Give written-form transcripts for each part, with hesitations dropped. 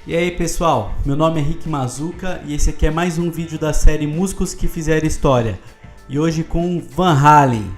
E aí pessoal, meu nome é Rick Mazuca e esse aqui é mais um vídeo da série Músicos que Fizeram História. E hoje com Van Halen.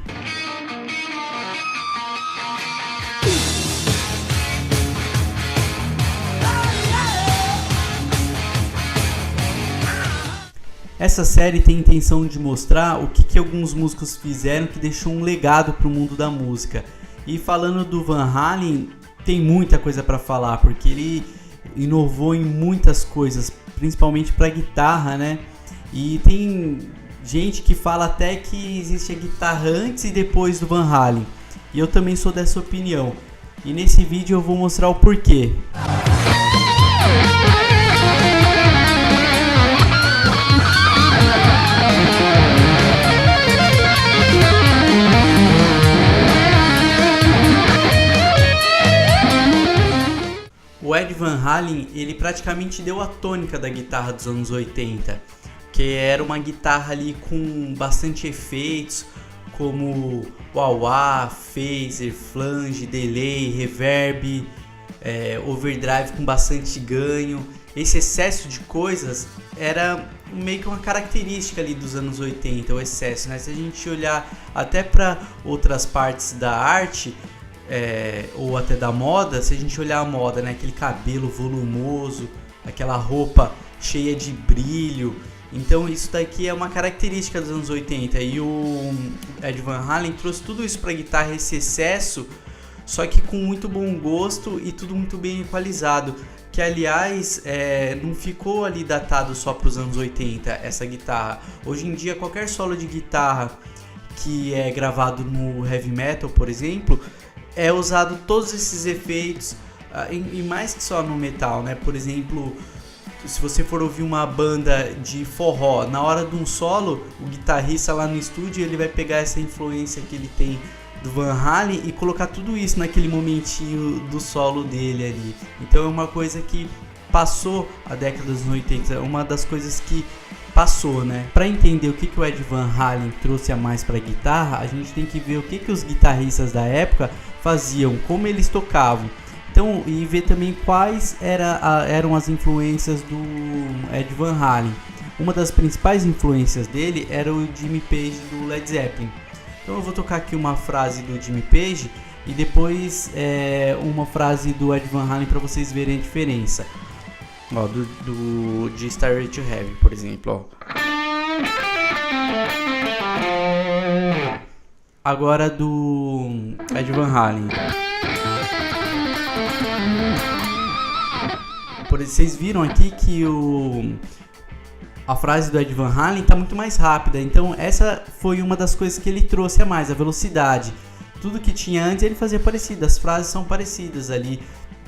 Essa série tem a intenção de mostrar o que alguns músicos fizeram que deixou um legado para o mundo da música. E falando do Van Halen, tem muita coisa para falar, porque ele inovou em muitas coisas, principalmente para guitarra, né? E tem gente que fala até que existe a guitarra antes e depois do Van Halen. E eu também sou dessa opinião. E nesse vídeo eu vou mostrar o porquê. O Ed Van Halen, ele praticamente deu a tônica da guitarra dos anos 80, que era uma guitarra ali com bastante efeitos, como wah-wah, phaser, flange, delay, reverb, overdrive com bastante ganho. Esse excesso de coisas era meio que uma característica ali dos anos 80, o excesso, né? Se a gente olhar até para outras partes da arte, ou até da moda, se a gente olhar a moda, né, aquele cabelo volumoso, aquela roupa cheia de brilho, então isso daqui é uma característica dos anos 80 e o Ed Van Halen trouxe tudo isso para a guitarra, esse excesso, só que com muito bom gosto e tudo muito bem equalizado, que aliás não ficou ali datado só para os anos 80 essa guitarra. Hoje em dia qualquer solo de guitarra que é gravado no heavy metal, por exemplo, é usado todos esses efeitos, e mais que só no metal, né? Por exemplo, se você for ouvir uma banda de forró, na hora de um solo, o guitarrista lá no estúdio, ele vai pegar essa influência que ele tem do Van Halen e colocar tudo isso naquele momentinho do solo dele ali. Então é uma coisa que passou a década dos 80, é uma das coisas que passou, né? Para entender o que o Ed Van Halen trouxe a mais para a guitarra, a gente tem que ver o que os guitarristas da época faziam, como eles tocavam. Então, e ver também quais eram as influências do Ed Van Halen. Uma das principais influências dele era o Jimmy Page do Led Zeppelin. Então eu vou tocar aqui uma frase do Jimmy Page e depois uma frase do Ed Van Halen para vocês verem a diferença. Ó, de Stairway to Heaven, por exemplo, ó. Agora do Ed Van Halen. Vocês viram aqui que a frase do Ed Van Halen está muito mais rápida, então essa foi uma das coisas que ele trouxe a mais, a velocidade. Tudo que tinha antes ele fazia parecido, as frases são parecidas ali,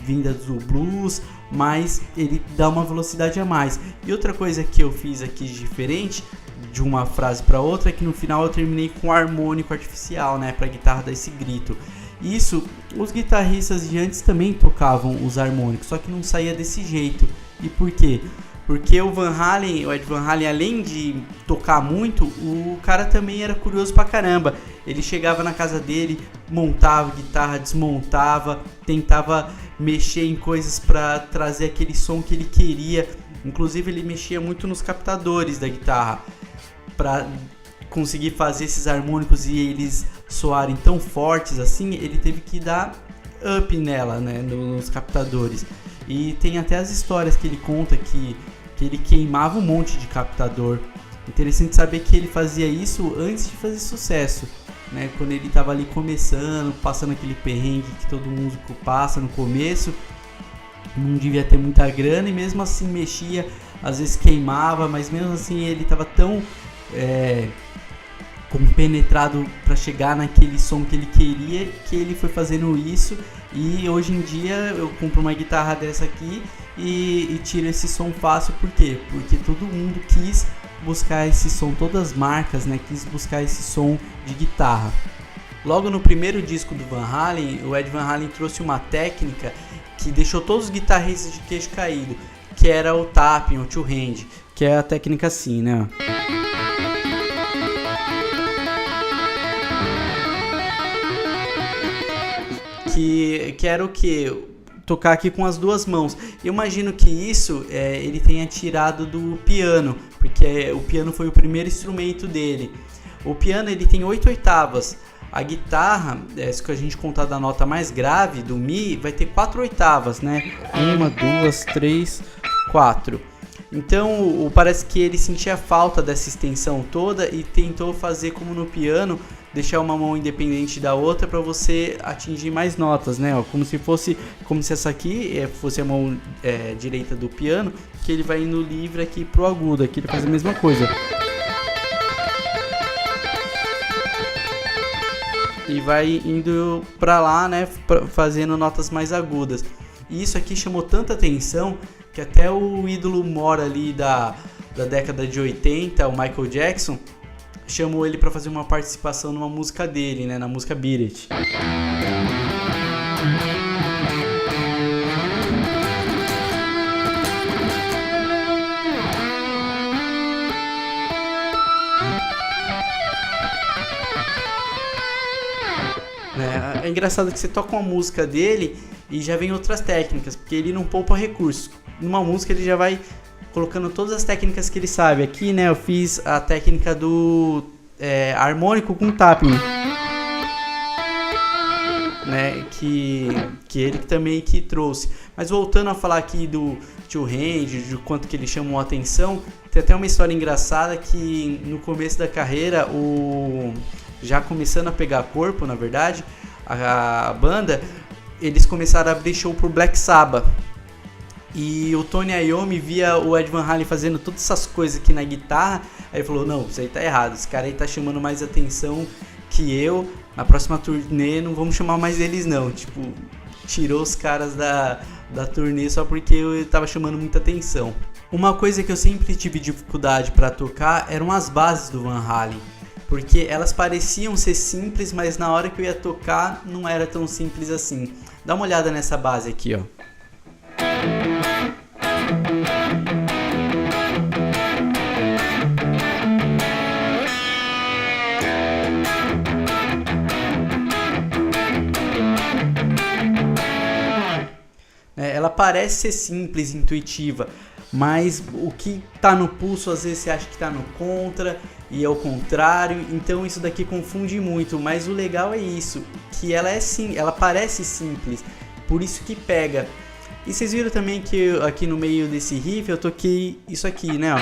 vindas do blues, mas ele dá uma velocidade a mais. E outra coisa que eu fiz aqui de diferente de uma frase para outra é que no final eu terminei com um harmônico artificial, né, para a guitarra dar esse grito. Isso, os guitarristas de antes também tocavam os harmônicos, só que não saía desse jeito. E por quê? Porque o Ed Van Halen, além de tocar muito, o cara também era curioso pra caramba. Ele chegava na casa dele, montava a guitarra, desmontava, tentava mexer em coisas para trazer aquele som que ele queria. Inclusive ele mexia muito nos captadores da guitarra para conseguir fazer esses harmônicos e eles soarem tão fortes assim. Ele teve que dar up nela, né, nos captadores. E tem até as histórias que ele conta que ele queimava um monte de captador. Interessante saber que ele fazia isso antes de fazer sucesso, né? Quando ele estava ali começando, passando aquele perrengue que todo músico passa no começo, não devia ter muita grana e mesmo assim mexia, às vezes queimava, mas mesmo assim ele estava tão compenetrado para chegar naquele som que ele queria, que ele foi fazendo isso. E hoje em dia eu compro uma guitarra dessa aqui e tiro esse som fácil. Por quê? Porque todo mundo quis buscar esse som, todas as marcas, né, quis buscar esse som de guitarra. Logo no primeiro disco do Van Halen, o Ed Van Halen trouxe uma técnica que deixou todos os guitarristas de queixo caído, que era o tapping, o two hand, que é a técnica assim, né? Que era o que? tocar aqui com as duas mãos. Eu imagino que isso ele tenha tirado do piano, porque o piano foi o primeiro instrumento dele. O piano ele tem 8 oitavas. A guitarra, se a gente contar da nota mais grave, do Mi, vai ter 4 oitavas, né? 1, 2, 3, 4. Então, parece que ele sentia falta dessa extensão toda e tentou fazer como no piano, deixar uma mão independente da outra para você atingir mais notas, né? Ó, como se essa aqui fosse a mão direita do piano, que ele vai indo livre aqui pro agudo. Aqui ele faz a mesma coisa. E vai indo para lá, né, fazendo notas mais agudas. E isso aqui chamou tanta atenção que até o ídolo maior ali da década de 80, o Michael Jackson, chamou ele para fazer uma participação numa música dele, né, na música Beat It. É engraçado que você toca uma música dele e já vem outras técnicas, porque ele não poupa recursos. Numa música ele já vai colocando todas as técnicas que ele sabe. Aqui, né, eu fiz a técnica do harmônico com tapping, né, que ele também que trouxe. Mas voltando a falar aqui do Tio Randy, de quanto que ele chamou a atenção, tem até uma história engraçada que no começo da carreira, já começando a pegar corpo, na verdade, a banda, eles começaram a abrir show pro Black Sabbath. E o Tony Iommi via o Ed Van Halen fazendo todas essas coisas aqui na guitarra, aí ele falou, não, isso aí tá errado, esse cara aí tá chamando mais atenção que eu, na próxima turnê não vamos chamar mais eles não, tipo, tirou os caras da turnê só porque eu tava chamando muita atenção. Uma coisa que eu sempre tive dificuldade para tocar eram as bases do Van Halen, porque elas pareciam ser simples, mas na hora que eu ia tocar não era tão simples assim. Dá uma olhada nessa base aqui, ó. Ela parece ser simples, intuitiva, mas o que tá no pulso às vezes você acha que tá no contra e é o contrário, então isso daqui confunde muito, mas o legal é isso, que ela ela parece simples, por isso que pega. E vocês viram também que aqui no meio desse riff eu toquei isso aqui, né, ó.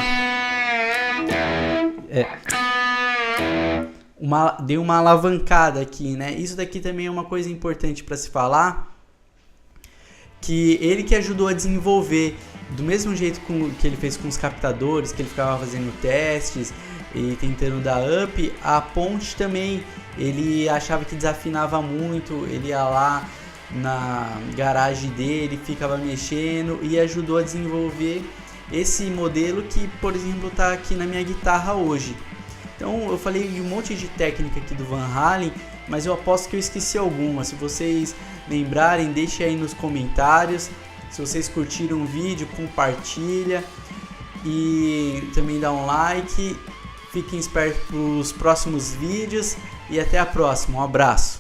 Dei uma alavancada aqui, né, isso daqui também é uma coisa importante para se falar, que ele que ajudou a desenvolver, do mesmo jeito que ele fez com os captadores, que ele ficava fazendo testes e tentando dar up, a ponte também, ele achava que desafinava muito, ele ia lá na garagem dele, ficava mexendo e ajudou a desenvolver esse modelo que, por exemplo, está aqui na minha guitarra hoje. Então eu falei de um monte de técnica aqui do Van Halen, mas eu aposto que eu esqueci alguma. Se vocês lembrarem, deixem aí nos comentários. Se vocês curtiram o vídeo, compartilha e também dá um like. Fiquem espertos para os próximos vídeos e até a próxima. Um abraço.